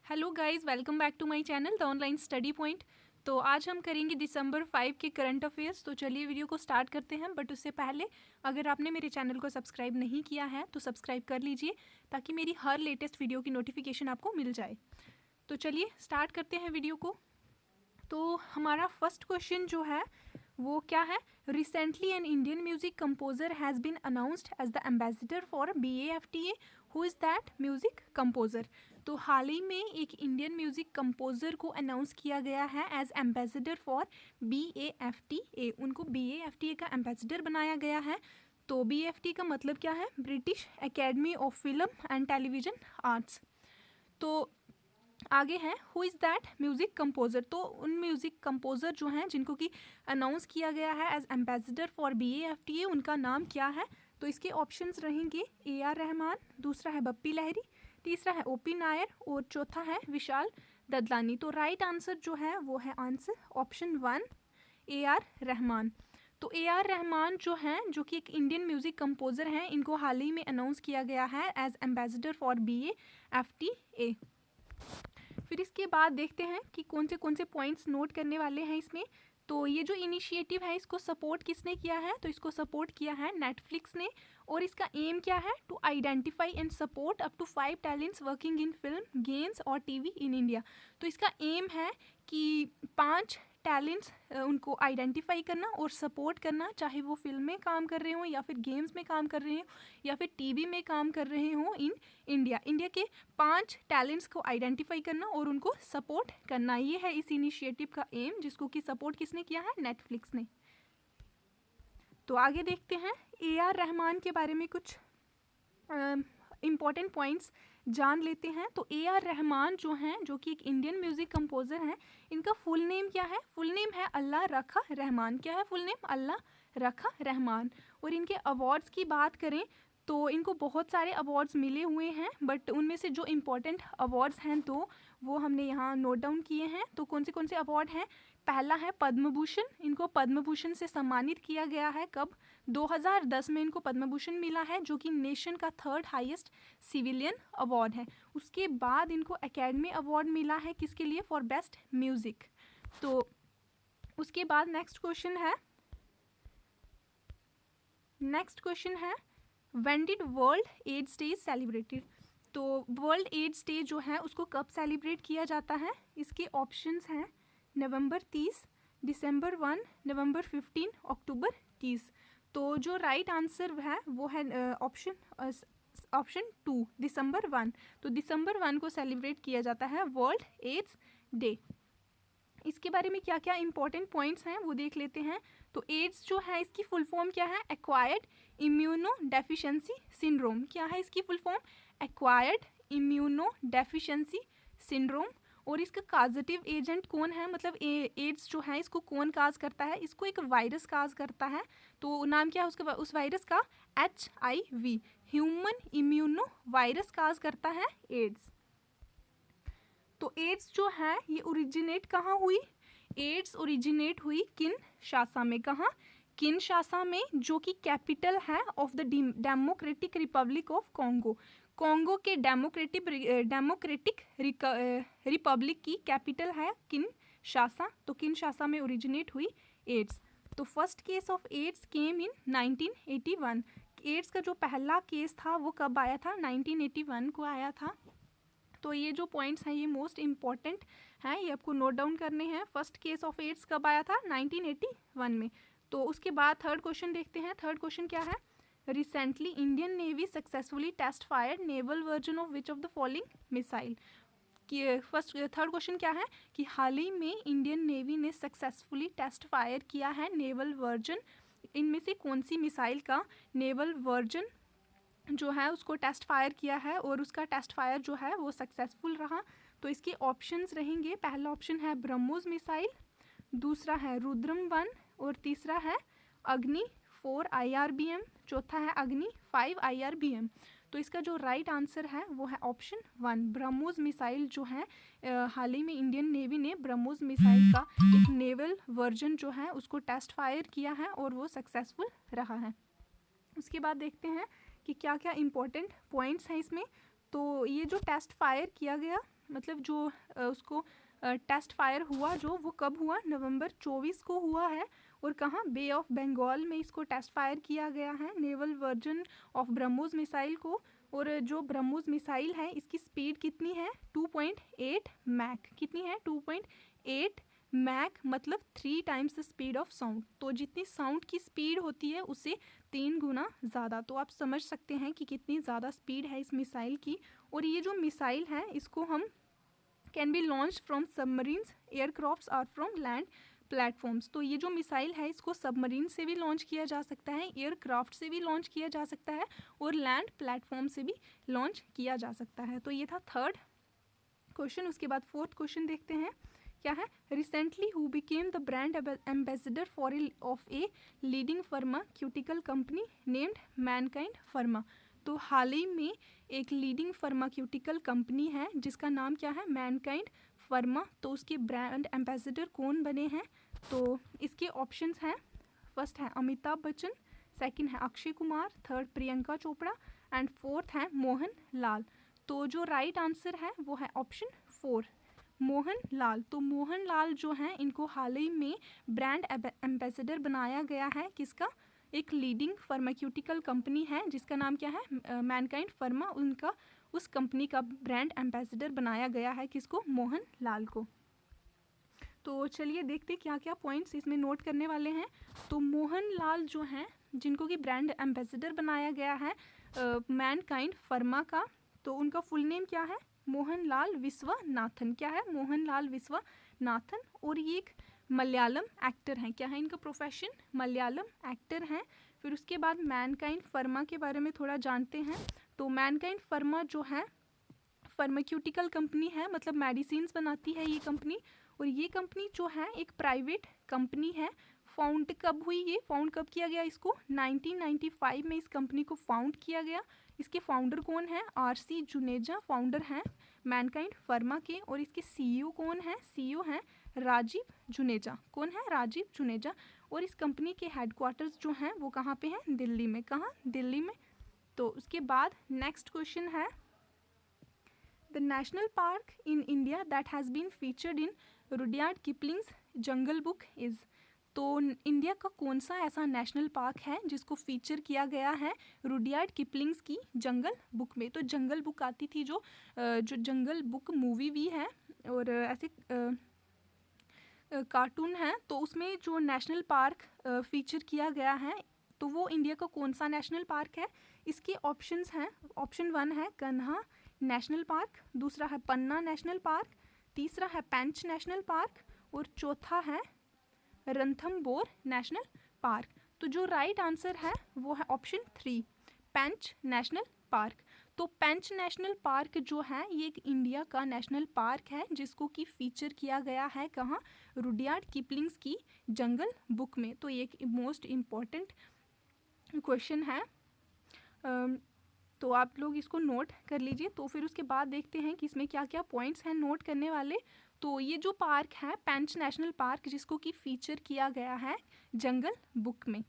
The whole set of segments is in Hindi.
Hello guys, welcome back to my channel the online study point. तो आज हम करेंगे दिसंबर 5 के करंट अफेयर्स। तो चलिए वीडियो को स्टार्ट करते हैं। बट उससे पहले अगर आपने मेरे चैनल को सब्सक्राइब नहीं किया है तो सब्सक्राइब कर लीजिए ताकि मेरी हर लेटेस्ट वीडियो की नोटिफिकेशन आपको मिल जाए। तो चलिए स्टार्ट करते हैं वीडियो को। तो हमारा फर्स्ट क्वेश्चन जो है वो क्या है? Recently an Indian music composer has been announced as the ambassador for BAFTA। Who is that music composer? तो हाल ही में एक इंडियन म्यूजिक कंपोजर को अनाउंस किया गया है एज एम्बेसडर फॉर BAFTA। उनको BAFTA का एम्बेसडर बनाया गया है। तो BAFTA का मतलब क्या है? British Academy of Film and Television Arts. तो आगे है who is that music composer. तो उन म्यूज़िक कंपोज़र जो हैं जिनको कि अनाउंस किया गया है एज एम्बेसडर फॉर BAFTA, उनका नाम क्या है? तो इसके ऑप्शंस रहेंगे AR रहमान, दूसरा है बप्पी लहरी, तीसरा है OP नायर और चौथा है विशाल ददलानी। तो राइट आंसर जो है वो है आंसर ऑप्शन 1 AR रहमान। तो AR रहमान जो हैं, जो कि एक इंडियन म्यूज़िक कंपोज़र हैं, इनको हाल ही में अनाउंस किया गया है एज एम्बेसडर फॉर BAFTA। फिर इसके बाद देखते हैं कि कौन से पॉइंट्स नोट करने वाले हैं इसमें। तो ये जो इनिशिएटिव है इसको सपोर्ट किसने किया है? तो इसको सपोर्ट किया है नेटफ्लिक्स ने। और इसका एम क्या है? To identify and support up to 5 talents working in film, games और TV इन इंडिया। तो इसका एम है कि 5 टैलेंट्स उनको आइडेंटिफाई करना और सपोर्ट करना, चाहे वो फिल्म में काम कर रहे हों या फिर गेम्स में काम कर रहे हों या फिर TV में काम कर रहे हों इन इंडिया के 5 टैलेंट्स को आइडेंटिफाई करना और उनको सपोर्ट करना। ये है इस इनिशिएटिव का एम, जिसको कि सपोर्ट किसने किया है? नेटफ्लिक्स ने। तो आगे देखते हैं AR रहमान के बारे में कुछ इम्पॉर्टेंट पॉइंट्स जान लेते हैं। तो AR रहमान जो हैं, जो कि एक इंडियन म्यूज़िक कंपोज़र हैं, इनका फुल नेम क्या है? फुल नेम है अल्लाह रखा रहमान। क्या है फुल नेम? अल्लाह रखा रहमान। और इनके अवार्ड्स की बात करें तो इनको बहुत सारे अवार्ड्स मिले हुए हैं, बट उनमें से जो इम्पोर्टेंट अवार्ड्स हैं तो वो हमने यहाँ नोट डाउन किए हैं। तो कौन से अवार्ड हैं? पहला है पद्म भूषण। इनको पद्म भूषण से सम्मानित किया गया है। कब? 2010 में इनको पद्म भूषण मिला है, जो कि नेशन का 3rd हाईएस्ट सिविलियन अवार्ड है। उसके बाद इनको एकेडमी अवार्ड मिला है किसके लिए? For best music. तो उसके बाद नेक्स्ट क्वेश्चन है when did world AIDS day celebrated. तो वर्ल्ड एड्स डे जो है उसको कब सेलिब्रेट किया जाता है? इसके ऑप्शंस हैं नवंबर 30, दिसंबर 1, नवंबर 15, अक्टूबर 30। तो जो राइट आंसर है वो है ऑप्शन 2 दिसंबर 1। तो दिसंबर 1 को सेलिब्रेट किया जाता है वर्ल्ड एड्स डे। इसके बारे में क्या क्या इंपॉर्टेंट पॉइंट्स हैं वो देख लेते हैं। तो एड्स जो है इसकी फुल फॉर्म क्या है? Acquired immuno deficiency syndrome. क्या है इसकी full form? Acquired immuno deficiency syndrome. और इसका काजेटिव एजेंट कौन है? मतलब एड्स जो है इसको कौन काज करता है? इसको एक वायरस काज करता है। तो नाम क्या है उसका, उस वायरस का? HIV, ह्यूमन इम्यूनो वायरस काज करता है एड्स। तो एड्स जो है ये ओरिजिनेट कहाँ हुई? एड्स ओरिजिनेट हुई किनशासा में। कहाँ? किनशासा में, जो कि कैपिटल है of the democratic republic of Congo. Congo के डेमोक्रेटिक रिपब्लिक की कैपिटल है किनशासा। तो किनशासा में ओरिजिनेट हुई एड्स। तो first case of AIDS came in 1981। AIDS का जो पहला केस था वो कब आया था? 1981 को आया था। तो ये जो पॉइंट्स हैं ये मोस्ट इम्पॉर्टेंट हैं, ये आपको नोट डाउन करने हैं। फर्स्ट केस ऑफ एड्स कब आया था? 1981 में। तो उसके बाद थर्ड क्वेश्चन देखते हैं। थर्ड क्वेश्चन क्या है? Recently Indian navy successfully test fired naval version of which of the following missile. कि थर्ड क्वेश्चन क्या है कि हाल ही में इंडियन नेवी ने सक्सेसफुली टेस्ट फायर किया है नेवल वर्जन, इनमें से कौन सी मिसाइल का नेवल वर्जन जो है उसको टेस्ट फायर किया है और उसका टेस्ट फायर जो है वो सक्सेसफुल रहा। तो इसके ऑप्शंस रहेंगे, पहला ऑप्शन है ब्रह्मोस मिसाइल, दूसरा है रुद्रम 1 और तीसरा है अग्नि 4 IRBM, चौथा है अग्नि 5 IRBM। तो इसका जो राइट आंसर है वो है ऑप्शन 1 ब्रह्मोस मिसाइल जो है। हाल ही में इंडियन नेवी ने ब्रह्मोस मिसाइल का एक नेवल वर्जन जो है उसको टेस्ट फायर किया है और वो सक्सेसफुल रहा है। उसके बाद देखते हैं कि क्या क्या इम्पोर्टेंट पॉइंट्स हैं इसमें। तो ये जो टेस्ट फायर किया गया, मतलब जो उसको टेस्ट फायर हुआ जो, वो कब हुआ? नवंबर 24 को हुआ है। और कहाँ? बे ऑफ बंगाल में इसको टेस्ट फायर किया गया है, naval version of BrahMos missile को। और जो ब्रह्मोस मिसाइल है इसकी स्पीड कितनी है? 2.8 मैक। कितनी है? 2.8 मैक, मतलब 3 times the speed of sound. तो जितनी साउंड की स्पीड होती है उससे 3 गुना ज़्यादा। तो आप समझ सकते हैं कि कितनी ज़्यादा स्पीड है इस मिसाइल की। और ये जो मिसाइल है इसको हम can be launch from submarines, aircrafts और फ्रॉम लैंड प्लेटफॉर्म्स। तो ये जो मिसाइल है इसको सबमरीन से भी लॉन्च किया जा सकता है, एयरक्राफ्ट से भी लॉन्च किया जा सकता है और लैंड प्लेटफॉर्म से भी लॉन्च किया जा सकता है। तो ये था थर्ड क्वेश्चन। उसके बाद फोर्थ क्वेश्चन देखते हैं क्या है। Recently who became the brand ambassador for of a leading pharmaceutical company named Mankind pharma. तो हाल ही में एक लीडिंग फार्मास्यूटिकल कंपनी है जिसका नाम क्या है? Mankind pharma. तो उसके ब्रांड एम्बेसडर कौन बने हैं? तो इसके ऑप्शंस हैं, फर्स्ट है अमिताभ बच्चन, सेकंड है Akshay Kumar, third Priyanka Chopra and fourth है मोहन लाल। तो जो राइट आंसर है वो है ऑप्शन 4, मोहन लाल। तो मोहन लाल जो हैं इनको हाल ही में ब्रांड एम्बेसडर बनाया गया है। किसका? एक लीडिंग फार्मास्यूटिकल कंपनी है जिसका नाम क्या है? Mankind pharma. उनका उस कंपनी का ब्रांड एम्बेसडर बनाया गया है। किसको? मोहन लाल को। तो चलिए देखते क्या क्या पॉइंट्स इसमें नोट करने वाले हैं। तो मोहन लाल जो हैं जिनको कि ब्रांड एम्बेसडर बनाया गया है मैनकाइंड फार्मा का, तो उनका फुल नेम क्या है? मोहन लाल विश्वनाथन। क्या है? मोहन लाल विश्वनाथन। और ये एक मलयालम एक्टर हैं। क्या है इनका प्रोफेशन? मलयालम एक्टर हैं। फिर उसके बाद मैनकाइंड फार्मा के बारे में थोड़ा जानते हैं। तो मैनकाइंड फार्मा जो है फार्मास्यूटिकल कंपनी है, मतलब मेडिसिन्स बनाती है ये कंपनी। और ये कंपनी जो है एक प्राइवेट कंपनी है। फाउंड कब हुई? ये फाउंड कब किया गया इसको? 1995 में इस कंपनी को फाउंड किया गया। इसके फाउंडर कौन है? आर.सी. जुनेजा फाउंडर हैं मैनकाइंड फार्मा के। और इसके सीईओ कौन है? सीईओ हैं राजीव जुनेजा। कौन है? राजीव जुनेजा। और इस कंपनी के हेडक्वार्टर्स जो हैं वो कहाँ पे हैं? दिल्ली में। कहाँ? दिल्ली में। तो उसके बाद नेक्स्ट क्वेश्चन है, the national park in India that has been featured in Rudyard Kipling's Jungle Book is. तो इंडिया का कौन सा ऐसा नेशनल पार्क है जिसको फीचर किया गया है रुडयार्ड किपलिंग्स की जंगल बुक में? तो जंगल बुक आती थी जो जंगल बुक मूवी भी है और ऐसे कार्टून है, तो उसमें जो नेशनल पार्क फीचर किया गया है तो वो इंडिया का कौन सा नेशनल पार्क है? इसके ऑप्शंस हैं। ऑप्शन 1 है कन्हा नेशनल पार्क, दूसरा है पन्ना नेशनल पार्क, तीसरा है पेंच नेशनल पार्क और चौथा है रणथंबोर नेशनल पार्क। तो जो राइट आंसर है वो है ऑप्शन 3, पेंच नेशनल पार्क। तो पेंच नेशनल पार्क जो है ये एक इंडिया का नेशनल पार्क है जिसको कि फीचर किया गया है कहाँ? रुडयार्ड किपलिंग्स की जंगल बुक में। तो ये एक मोस्ट इम्पॉर्टेंट क्वेश्चन है, तो आप लोग इसको नोट कर लीजिए। तो फिर उसके बाद देखते हैं कि इसमें क्या क्या पॉइंट्स हैं नोट करने वाले। तो ये जो पार्क है पेंच नेशनल पार्क जिसको कि फीचर किया गया है जंगल बुक में,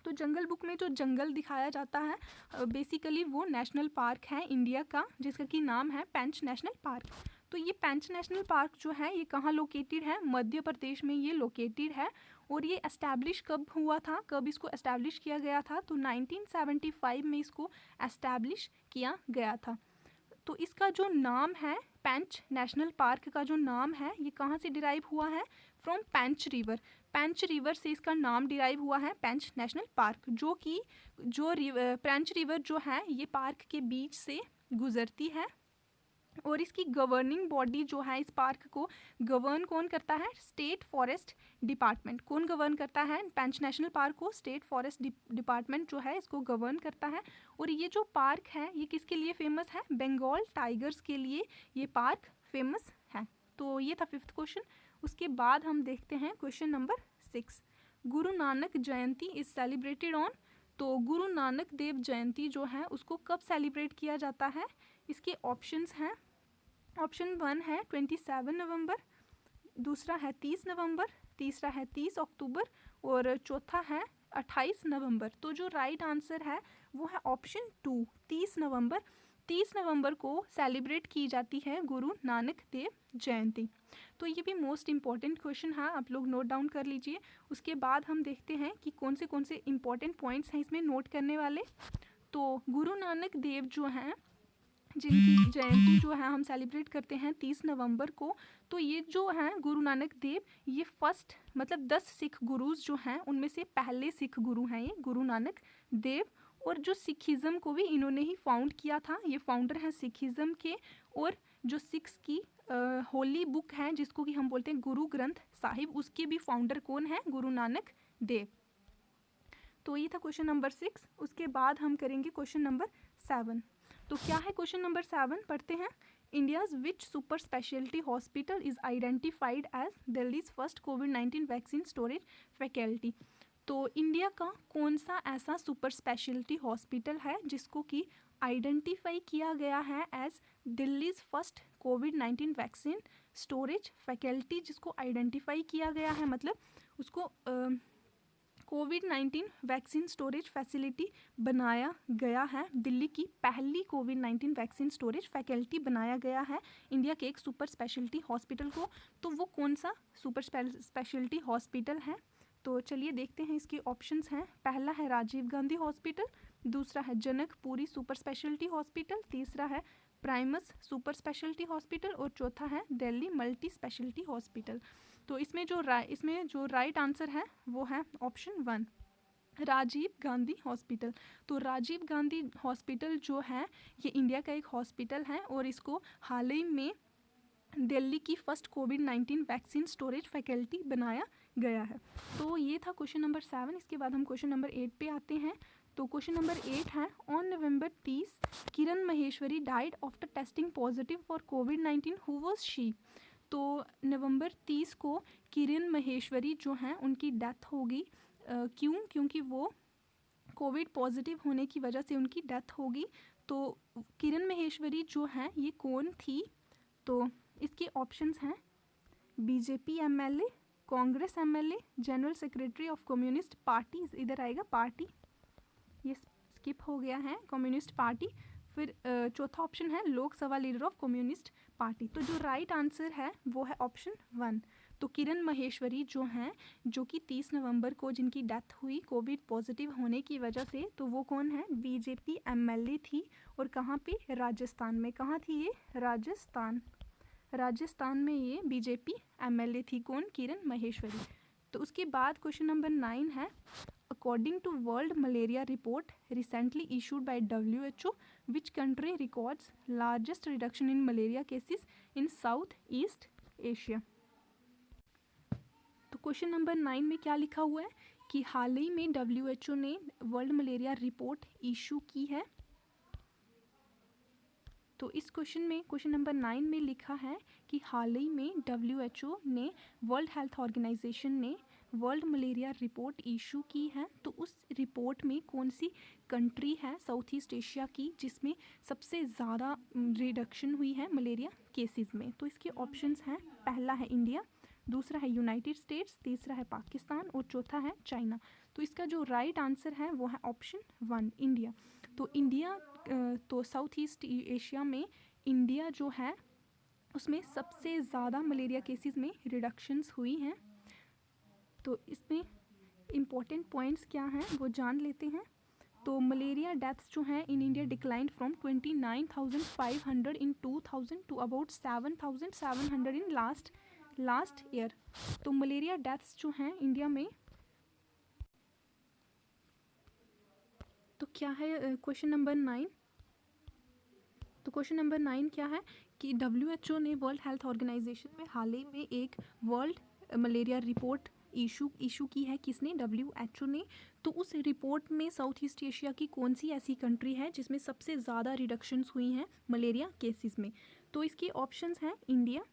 तो जंगल बुक में जो जंगल दिखाया जाता है बेसिकली वो नेशनल पार्क है इंडिया का जिसका कि नाम है पेंच नेशनल पार्क। तो ये पेंच नेशनल पार्क जो है ये कहाँ लोकेटेड है? मध्य प्रदेश में ये लोकेटेड है। और ये एस्टैब्लिश कब हुआ था? कब इसको एस्टैब्लिश किया गया था? तो 1975 में इसको एस्टैब्लिश किया गया था। तो इसका जो नाम है पेंच नेशनल पार्क का जो नाम है ये कहाँ से डिराइव हुआ है? From Pench river. Pench river से इसका नाम डिराइव हुआ है पेंच नेशनल पार्क, जो कि पेंच रिवर जो है ये पार्क के बीच से गुजरती है। और इसकी गवर्निंग बॉडी जो है इस पार्क को गवर्न कौन करता है? State forest department. कौन गवर्न करता है पेंच नेशनल पार्क को? स्टेट फॉरेस्ट डिपार्टमेंट जो है इसको गवर्न करता है। और ये जो पार्क है ये किसके लिए फेमस है? बंगाल टाइगर्स के लिए ये पार्क फेमस है। तो ये था 5th क्वेश्चन। उसके बाद हम देखते हैं question number 6, Guru Nanak Jayanti is celebrated on. तो गुरु नानक देव जयंती जो है उसको कब सेलिब्रेट किया जाता है? इसके ऑप्शंस हैं। ऑप्शन 1 है 27 नवंबर, दूसरा है 30 नवंबर, तीसरा है 30 अक्टूबर और चौथा है 28 नवंबर। तो जो राइट आंसर है वो है ऑप्शन 2, 30 नवंबर। 30 नवंबर को सेलिब्रेट की जाती है गुरु नानक देव जयंती। तो ये भी मोस्ट इम्पॉर्टेंट क्वेश्चन है, आप लोग नोट डाउन कर लीजिए। उसके बाद हम देखते हैं कि कौन से इम्पॉर्टेंट पॉइंट्स हैं इसमें नोट करने वाले। तो गुरु नानक देव जो हैं, जिनकी जयंती जो है हम सेलिब्रेट करते हैं 30 नवंबर को, तो ये जो हैं गुरु नानक देव, ये फर्स्ट मतलब 10 सिख गुरुज जो हैं उनमें से पहले सिख गुरु हैं ये गुरु नानक देव। और जो सिखिज़म को भी इन्होंने ही फाउंड किया था, ये फाउंडर हैं सिखिज़म के। और जो सिख्स की होली बुक है जिसको कि हम बोलते हैं गुरु ग्रंथ साहिब, उसके भी फाउंडर कौन है? गुरु नानक देव। तो ये था क्वेश्चन नंबर 6। उसके बाद हम करेंगे क्वेश्चन नंबर 7। तो क्या है क्वेश्चन नंबर 7? पढ़ते हैं। India's which super speciality hospital is identified as Delhi's first कोविड-19 वैक्सीन स्टोरेज फैकल्टी। तो इंडिया का कौन सा ऐसा सुपर स्पेशलिटी हॉस्पिटल है जिसको कि आइडेंटिफाई किया गया है एज दिल्लीज फर्स्ट कोविड-19 वैक्सीन स्टोरेज फैकल्टी, जिसको आइडेंटिफाई किया गया है, मतलब उसको कोविड-19 वैक्सीन स्टोरेज फैसिलिटी बनाया गया है। दिल्ली की पहली कोविड-19 वैक्सीन स्टोरेज फैकल्टी बनाया गया है इंडिया के एक सुपर स्पेशलिटी हॉस्पिटल को। तो वो कौन सा सुपर स्पेशलिटी हॉस्पिटल है? तो चलिए देखते हैं, इसके ऑप्शंस हैं। पहला है राजीव गांधी हॉस्पिटल, दूसरा है जनकपुरी सुपर स्पेशलिटी हॉस्पिटल, तीसरा है प्राइमस सुपर स्पेशलिटी हॉस्पिटल और चौथा है दिल्ली मल्टी स्पेशलिटी हॉस्पिटल। तो इसमें जो राइट आंसर है वो है ऑप्शन 1, राजीव गांधी हॉस्पिटल। तो राजीव गांधी हॉस्पिटल जो है ये इंडिया का एक हॉस्पिटल है और इसको हाल ही में दिल्ली की फर्स्ट कोविड-19 वैक्सीन स्टोरेज फैकल्टी बनाया गया है। तो ये था क्वेश्चन नंबर 7। इसके बाद हम क्वेश्चन नंबर 8 पे आते हैं। तो क्वेश्चन नंबर 8 है, on November 30 Kiran Maheshwari died after testing positive for covid, who was she. तो नवंबर 30 को किरण महेश्वरी जो हैं उनकी डेथ होगी। क्यों? क्योंकि वो कोविड पॉजिटिव होने की वजह से उनकी डेथ होगी। तो किरण महेश्वरी जो हैं ये कौन थी? तो इसके ऑप्शंस हैं BJP MLA, Congress MLA, general secretary of communist party, इधर आएगा पार्टी, ये स्किप हो गया है, कम्युनिस्ट पार्टी। फिर चौथा ऑप्शन है Lok Sabha leader of communist party. तो जो राइट आंसर है वो है ऑप्शन 1। तो किरण महेश्वरी जो हैं, जो कि 30 नवंबर को जिनकी डेथ हुई कोविड पॉजिटिव होने की वजह से, तो वो कौन है? बीजेपी एमएलए थी। और कहाँ पे? राजस्थान में। कहाँ थी ये? राजस्थान में ये बीजेपी एमएलए थी। कौन? किरण महेश्वरी। तो उसके बाद क्वेश्चन नंबर 9 है, according to world malaria report recently issued by WHO, which country records largest reduction in malaria cases in south east Asia. तो क्वेश्चन नंबर 9 में क्या लिखा हुआ है कि हाल ही में WHO ने वर्ल्ड मलेरिया रिपोर्ट इशू की है। तो इस क्वेश्चन नंबर 9 में लिखा है कि हाल ही में WHO ने, वर्ल्ड हेल्थ ऑर्गेनाइजेशन ने वर्ल्ड मलेरिया रिपोर्ट इशू की है। तो उस रिपोर्ट में कौन सी कंट्री है साउथ ईस्ट एशिया की जिसमें सबसे ज़्यादा रिडक्शन हुई है मलेरिया केसेस में? तो इसके ऑप्शंस हैं, पहला है इंडिया, दूसरा है यूनाइटेड स्टेट्स, तीसरा है पाकिस्तान और चौथा है चाइना। तो इसका जो राइट आंसर है वो है ऑप्शन 1, इंडिया। तो इंडिया, तो साउथ ईस्ट एशिया में इंडिया जो है उसमें सबसे ज़्यादा मलेरिया केसेस में रिडक्शंस हुई हैं। तो इसमें इम्पॉर्टेंट पॉइंट्स क्या हैं वो जान लेते हैं। तो मलेरिया डेथ्स जो हैं in India declined from 29,500 in 2000 to about 7,700 in last year. तो मलेरिया डेथ्स जो हैं इंडिया में, तो क्या है क्वेश्चन नंबर 9? तो क्वेश्चन नंबर 9 क्या है कि WHO ने, वर्ल्ड हेल्थ ऑर्गेनाइजेशन में हाल ही में एक वर्ल्ड मलेरिया रिपोर्ट इशू की है। किसने? WHO ने। तो उस रिपोर्ट में साउथ ईस्ट एशिया की कौन सी ऐसी कंट्री है जिसमें सबसे ज़्यादा रिडक्शंस हुई हैं मलेरिया केसेस में? तो इसके ऑप्शंस हैं इंडिया,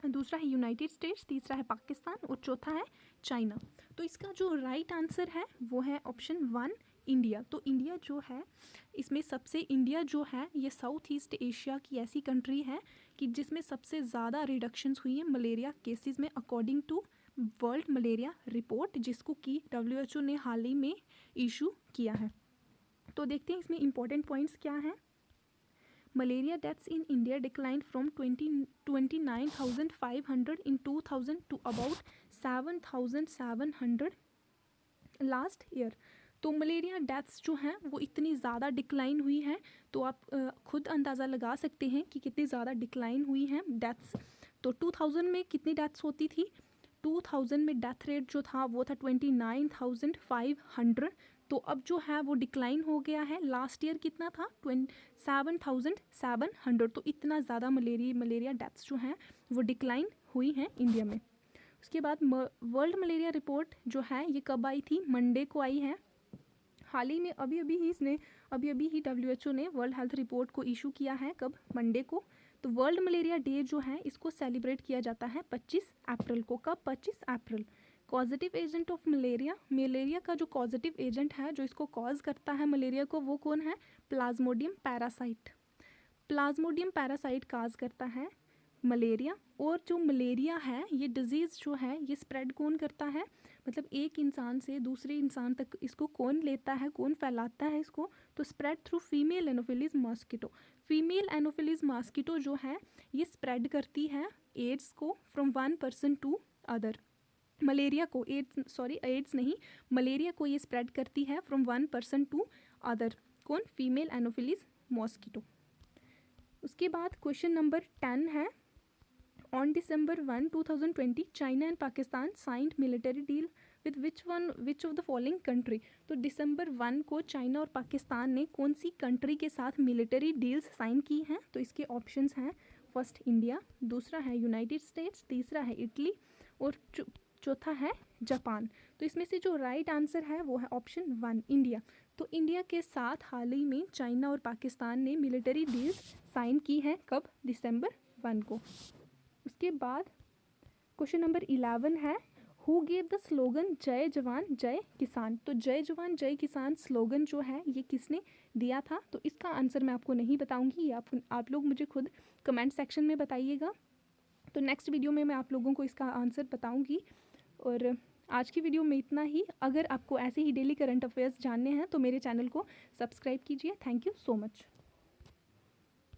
दूसरा है यूनाइटेड स्टेट्स, तीसरा है पाकिस्तान और चौथा है चाइना। तो इसका जो राइट आंसर है वो है ऑप्शन 1, इंडिया। तो इंडिया जो है इसमें इंडिया जो है ये साउथ ईस्ट एशिया की ऐसी कंट्री है कि जिसमें सबसे ज़्यादा रिडक्शंस हुई हैं मलेरिया केसेस में, according to world malaria report, जिसको कि WHO ने हाल ही में इशू किया है। तो देखते हैं इसमें इम्पॉर्टेंट पॉइंट्स क्या हैं। Malaria deaths in India declined from 29,500 in 2000 to about 7,700 last year. तो मलेरिया डेथ्स जो हैं वो इतनी ज़्यादा डिक्लाइन हुई हैं, तो आप खुद अंदाज़ा लगा सकते हैं कि कितनी ज़्यादा डिक्लाइन हुई हैं डेथ्स। तो 2000 में कितनी डेथ्स होती थी? 2000 में डेथ रेट जो था वो था 29,500। तो अब जो है वो डिक्लाइन हो गया है। लास्ट ईयर कितना था? 7,700। तो इतना ज़्यादा मलेरिया डेथ्स जो हैं वो डिक्लाइन हुई हैं इंडिया में। उसके बाद वर्ल्ड मलेरिया रिपोर्ट जो है ये कब आई थी? मंडे को आई है। हाल ही में अभी अभी ही WHO ने वर्ल्ड हेल्थ रिपोर्ट को इशू किया है। कब? मंडे को। तो वर्ल्ड मलेरिया डे जो है इसको सेलिब्रेट किया जाता है 25 अप्रैल को। कब? 25 अप्रैल। कॉजेटिव एजेंट ऑफ मलेरिया का जो कॉजेटिव एजेंट है जो इसको कॉज करता है मलेरिया को, वो कौन है? Plasmodium parasite. प्लाज्मोडियम पैरासाइट काज करता है मलेरिया। और जो मलेरिया है ये डिजीज़ जो है ये स्प्रेड कौन करता है? मतलब एक इंसान से दूसरे इंसान तक इसको कौन लेता है, कौन फैलाता है इसको? तो spread through female anopheles mosquito. Female anopheles mosquito जो है ये स्प्रेड करती है एड्स को from one person to other. Malaria को एड्स नहीं, मलेरिया को ये स्प्रेड करती है from one person to other. कौन? Female anopheles mosquito. उसके बाद क्वेश्चन नंबर 10 है, On December 1, 2020, China and Pakistan signed military deal with which of the following country? तो दिसंबर 1 को चाइना और पाकिस्तान ने कौन सी कंट्री के साथ मिलिट्री डील्स साइन की हैं? तो इसके ऑप्शंस हैं, फर्स्ट इंडिया, दूसरा है यूनाइटेड स्टेट्स, तीसरा है इटली और चौथा है जापान। तो इसमें से जो राइट आंसर है वो है ऑप्शन 1 इंडिया। तो इंडिया के साथ हाल ही में चाइना और पाकिस्तान ने मिलिट्री डील्स साइन की हैं। कब? दिसंबर 1 को। उसके बाद क्वेश्चन नंबर 11 है, हु गेव द स्लोगन जय जवान जय किसान? तो जय जवान जय किसान स्लोगन जो है ये किसने दिया था? तो इसका आंसर मैं आपको नहीं बताऊंगी, ये आप लोग मुझे खुद कमेंट सेक्शन में बताइएगा। तो नेक्स्ट वीडियो में मैं आप लोगों को इसका आंसर बताऊंगी। और आज की वीडियो में इतना ही। अगर आपको ऐसे ही डेली करंट अफेयर्स जानने हैं तो मेरे चैनल को सब्सक्राइब कीजिए। Thank you so much.